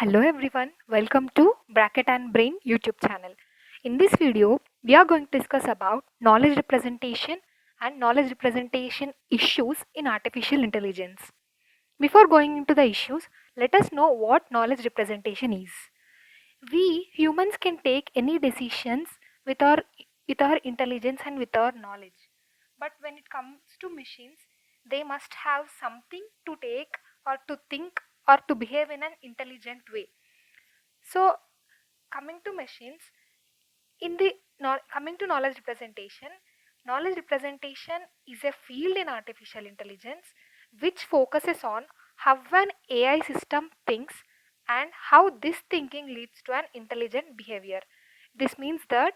Hello everyone, welcome to Bracket and Brain YouTube channel. In this video, we are going to discuss about knowledge representation and knowledge representation issues in artificial intelligence. Before going into the issues, let us know what knowledge representation is. We humans can take any decisions with our intelligence and with our knowledge. But when it comes to machines, they must have something to take or to think or to behave in an intelligent way. So, coming to machines, coming to knowledge representation is a field in artificial intelligence which focuses on how an AI system thinks and how this thinking leads to an intelligent behavior. This means that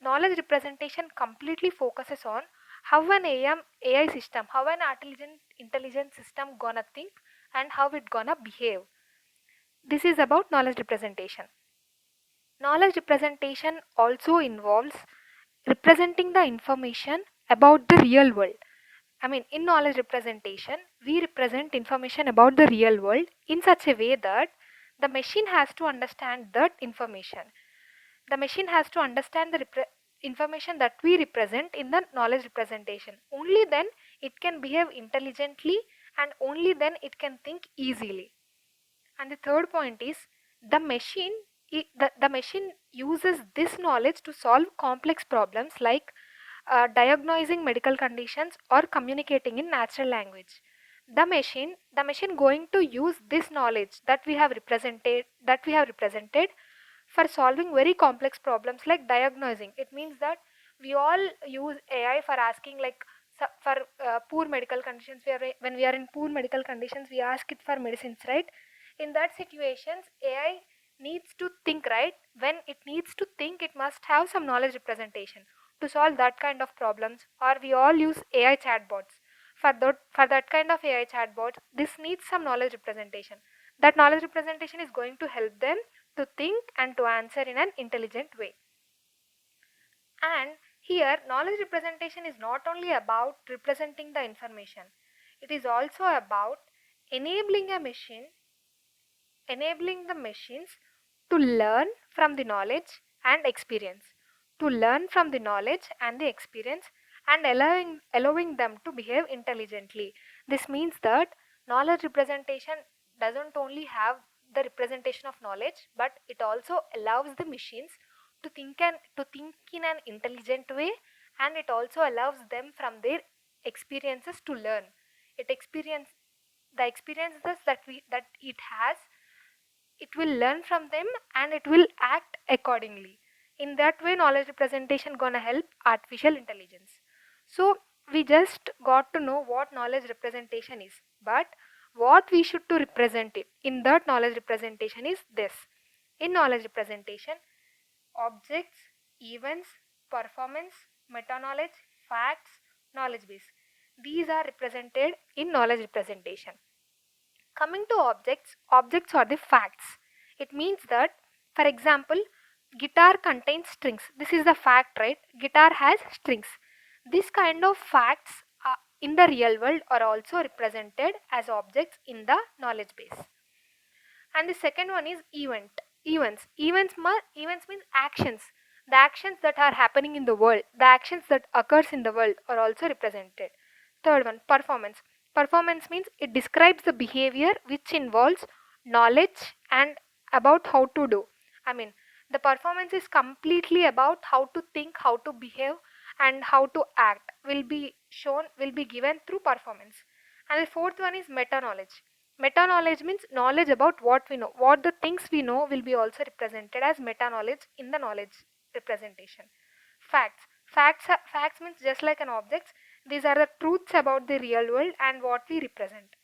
knowledge representation completely focuses on how an AI system, how an intelligent system gonna think and how it gonna behave. This is about knowledge representation. Knowledge representation also involves representing the information about the real world. In knowledge representation, we represent information about the real world in such a way that the machine has to understand that information. The machine has to understand the information that we represent in the knowledge representation. Only then it can behave intelligently and only then it can think easily. And the third point is the machine uses this knowledge to solve complex problems like diagnosing medical conditions or communicating in natural language. The machine going to use this knowledge that we have represented for solving very complex problems like diagnosing. It means that we all use AI for asking like for poor medical conditions. When we are in poor medical conditions, we ask it for medicines, right? In that situations, AI needs to think, right? When it needs to think, it must have some knowledge representation to solve that kind of problems. Or we all use AI chatbots. For that kind of AI chatbots, this needs some knowledge representation. That knowledge representation is going to help them to think and to answer in an intelligent way. And here, knowledge representation is not only about representing the information, it is also about enabling a machine enabling the machines to learn from the knowledge and experience, to learn from the knowledge and the experience, and allowing them to behave intelligently. This means that knowledge representation doesn't only have the representation of knowledge, but it also allows the machines to think in an intelligent way, and it also allows them from their experiences to learn. It experience the experiences that it has, it will learn from them and it will act accordingly. In that way, knowledge representation gonna help artificial intelligence. So we just got to know what knowledge representation is, but what we should to represent it in that knowledge representation is this. In knowledge representation, objects, events, performance, meta knowledge, facts, knowledge base, these are represented in knowledge representation. Coming to objects, objects are the facts. It means that, for example, guitar contains strings. This is the fact, right? Guitar has strings. This kind of facts in the real world are also represented as objects in the knowledge base. And the second one is events. Events means actions. The actions that are happening in the world, the actions that occurs in the world are also represented. Third one, performance. Performance means it describes the behavior which involves knowledge and about how to do. I mean, the performance is completely about how to think, how to behave, and how to act will be given through performance. And the fourth one is meta knowledge. Meta knowledge means knowledge about what we know. What the things we know will be also represented as meta knowledge in the knowledge representation. Facts. Facts means just like an object. These are the truths about the real world and what we represent.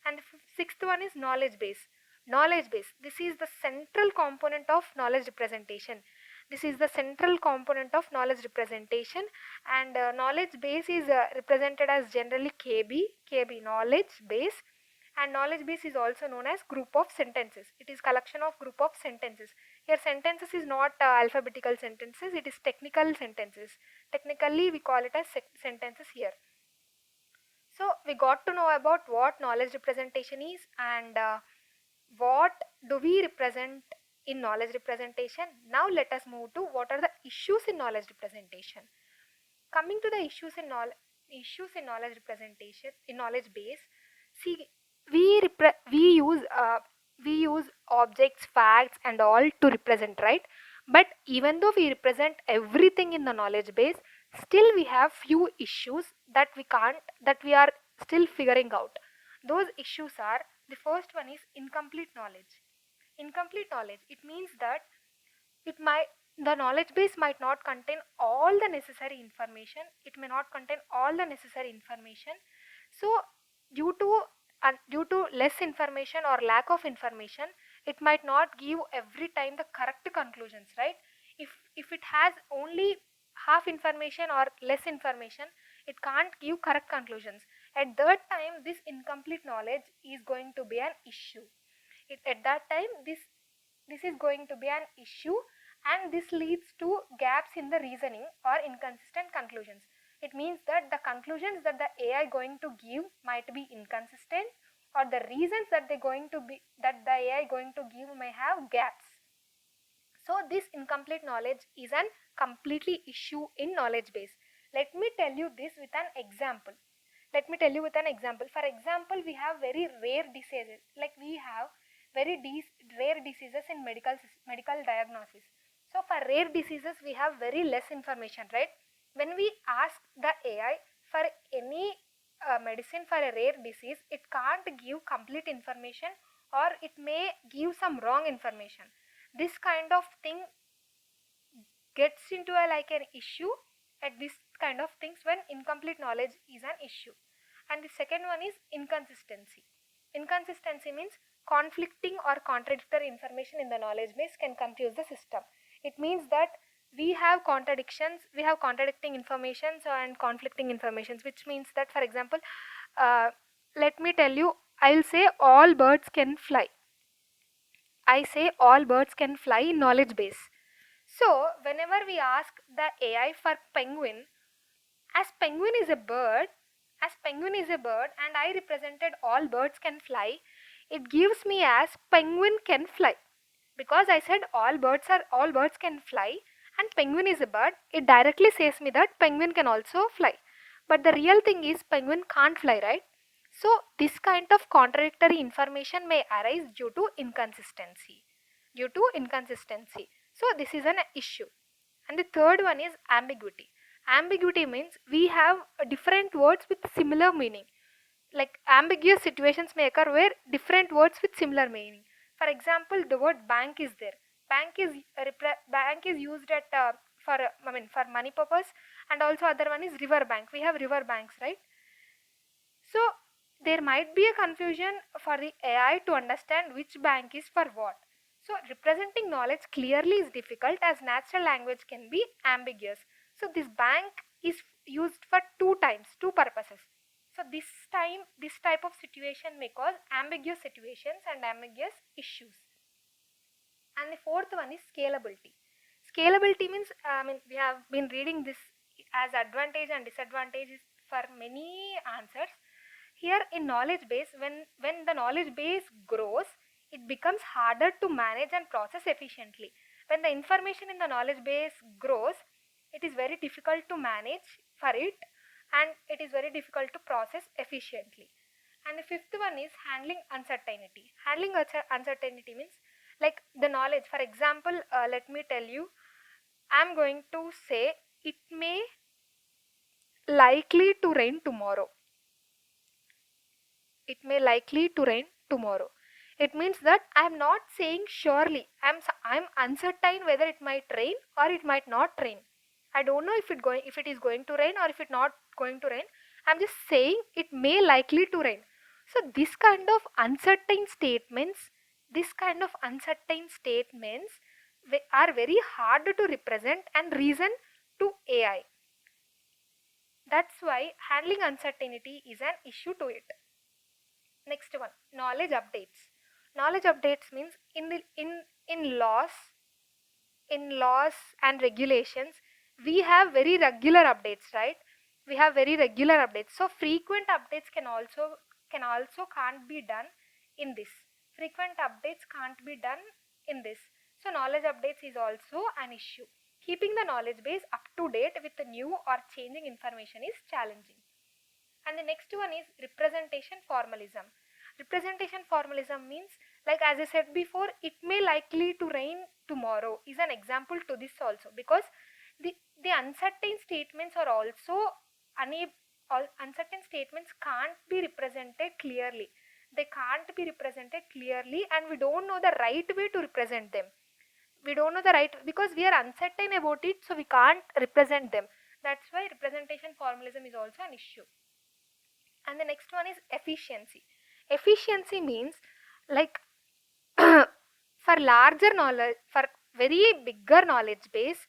And the sixth one is knowledge base. Knowledge base. This is the central component of knowledge representation. This is the central component of knowledge representation, and knowledge base is represented as generally KB knowledge base, and knowledge base is also known as group of sentences. It is collection of group of sentences. Here sentences is not alphabetical sentences, it is technical sentences. Technically we call it as sentences here. So we got to know about what knowledge representation is and what do we we represent in knowledge representation. Now let us move to what are the issues in knowledge representation. Coming to the issues in knowledge representation in knowledge base, see, we use objects, facts and all to represent, right? But even though we represent everything in the knowledge base, still we have few issues that we are still figuring out. Those issues are, the first one is incomplete knowledge. Incomplete knowledge, it means that it might the knowledge base might not contain all the necessary information. It may not contain all the necessary information. So due to due to less information or lack of information, it might not give every time the correct conclusions, right? If it has only half information or less information, it can't give correct conclusions. At that time, this incomplete knowledge is going to be an issue. At that time, this is going to be an issue, and this leads to gaps in the reasoning or inconsistent conclusions. It means that the conclusions that the AI going to give might be inconsistent, or the reasons that the AI going to give may have gaps. So this incomplete knowledge is an completely issue in knowledge base. Let me tell you this with an example. For example, we have very rare diseases, like we have rare diseases in medical diagnosis. So for rare diseases, we have very less information, right? When we ask the AI for any medicine for a rare disease, it can't give complete information, or it may give some wrong information. This kind of thing gets into an issue at this kind of things when incomplete knowledge is an issue. And the second one is inconsistency. Inconsistency means conflicting or contradictory information in the knowledge base can confuse the system. It means that we have contradictions, we have contradicting informations and conflicting informations, which means that, for example, let me tell you, I'll say all birds can fly. I say all birds can fly in knowledge base. So whenever we ask the AI for penguin, as penguin is a bird, and I represented all birds can fly, it gives me as penguin can fly. Because I said all birds can fly and penguin is a bird, it directly says me that penguin can also fly. But the real thing is penguin can't fly, right? So this kind of contradictory information may arise due to inconsistency. So this is an issue. And the third one is ambiguity. Ambiguity means we have different words with similar meaning. Like ambiguous situations may occur where different words with similar meaning. For example, the word bank is there. Bank is used at for money purpose, and also other one is river bank. We have river banks, right? So there might be a confusion for the AI to understand which bank is for what. So representing knowledge clearly is difficult as natural language can be ambiguous. So this bank is used for two purposes. So this type of situation may cause ambiguous situations and ambiguous issues. And the fourth one is scalability. Scalability means, we have been reading this as advantage and disadvantages for many answers. Here in knowledge base, when the knowledge base grows, it becomes harder to manage and process efficiently. When the information in the knowledge base grows, it is very difficult to manage for it, and it is very difficult to process efficiently. And the fifth one is handling uncertainty. Handling uncertainty means, like the knowledge. For example, let me tell you, I am going to say it may likely to rain tomorrow. It may likely to rain tomorrow. It means that I am not saying surely. I am uncertain whether it might rain or it might not rain. I don't know if it is going to rain or if it not going to rain. I am just saying it may likely to rain. So this kind of uncertain statements are very hard to represent and reason to AI. That's why handling uncertainty is an issue to it. Next one, knowledge updates. Knowledge updates means in laws and regulations, we have very regular updates, right? We have very regular updates. So frequent updates can't be done in this. frequent updates can't be done in this. So knowledge updates is also an issue. Keeping the knowledge base up to date with the new or changing information is challenging. And the next one is representation formalism. Representation formalism means, like as I said before, it may likely to rain tomorrow is an example to this also, because the uncertain statements are also all uncertain statements can't be represented clearly. They can't be represented clearly, and we don't know the right way to represent them. We don't know the right, because we are uncertain about it, so we can't represent them. That's why representation formalism is also an issue. And the next one is efficiency. Efficiency means, like for larger knowledge, for very bigger knowledge base,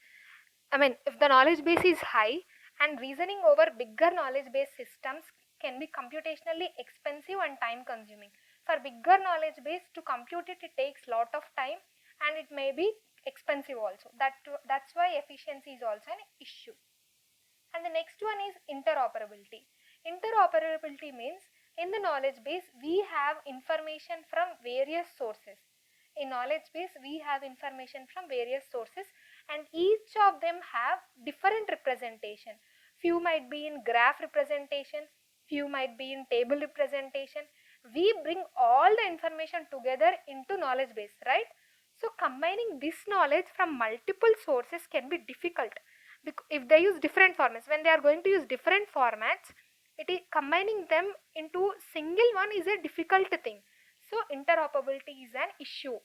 if the knowledge base is high, and reasoning over bigger knowledge base systems can be computationally expensive and time consuming. For bigger knowledge base, to compute it, it takes lot of time and it may be expensive also. That's why efficiency is also an issue. And the next one is interoperability. Interoperability means, in the knowledge base we have information from various sources. In knowledge base we have information from various sources, and each of them have different representation. Few might be in graph representation, few might be in table representation. We bring all the information together into knowledge base, right? So combining this knowledge from multiple sources can be difficult, if they use different formats. When they are going to use different formats, it is combining them into single one is a difficult thing. So interoperability is an issue.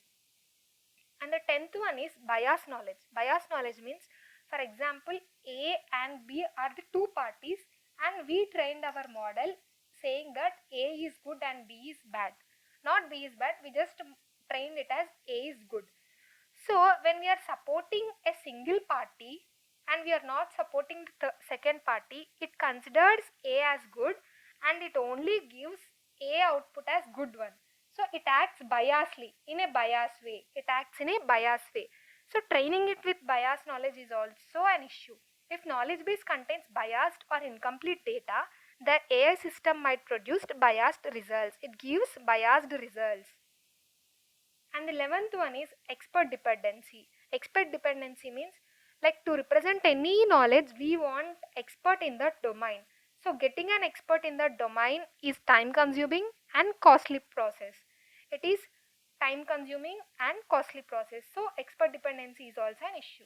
And the 10th one is bias knowledge. Bias knowledge means, for example, A and B are the two parties, and we trained our model saying that A is good and B is bad. Not B is bad, we just trained it as A is good. So when we are supporting a single party and we are not supporting the second party, it considers A as good and it only gives A output as good one. So it acts biasly, in a bias way. It acts in a bias way. So training it with bias knowledge is also an issue. If knowledge base contains biased or incomplete data, the AI system might produce biased results. It gives biased results. And the 11th one is expert dependency. Expert dependency means, like, to represent any knowledge, we want expert in that domain. So getting an expert in that domain is time consuming and costly process. It is time consuming and costly process. So expert dependency is also an issue.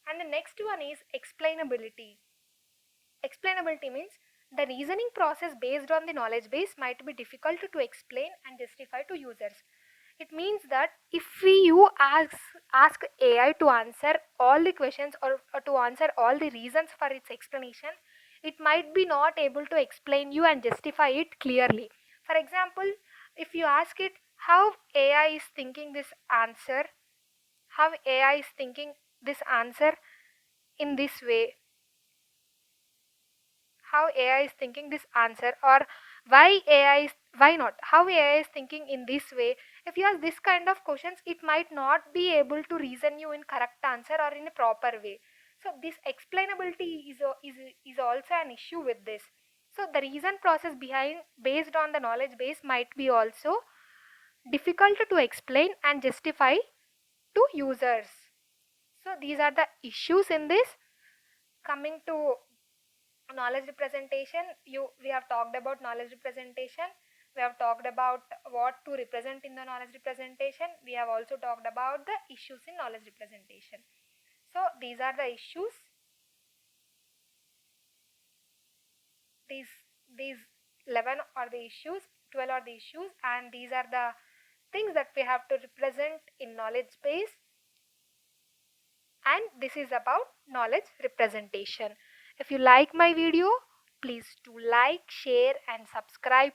And the next one is explainability. Explainability means, the reasoning process based on the knowledge base might be difficult to explain and justify to users. It means that if you ask AI to answer all the questions, or to answer all the reasons for its explanation, it might be not able to explain you and justify it clearly. For example, if you ask it how AI is thinking this answer, how AI is thinking this answer in this way, how AI is thinking this answer, or why not, how AI is thinking in this way. If you ask this kind of questions, it might not be able to reason you in correct answer or in a proper way. So this explainability is also an issue with this. So the reason process behind based on the knowledge base might be also difficult to explain and justify to users. So these are the issues in this. Coming to knowledge representation, we have talked about knowledge representation. We have talked about what to represent in the knowledge representation. We have also talked about the issues in knowledge representation. So these are the issues. These 11 are the issues, 12 are the issues, and these are the things that we have to represent in knowledge base. And this is about knowledge representation. If you like my video, please do like, share and subscribe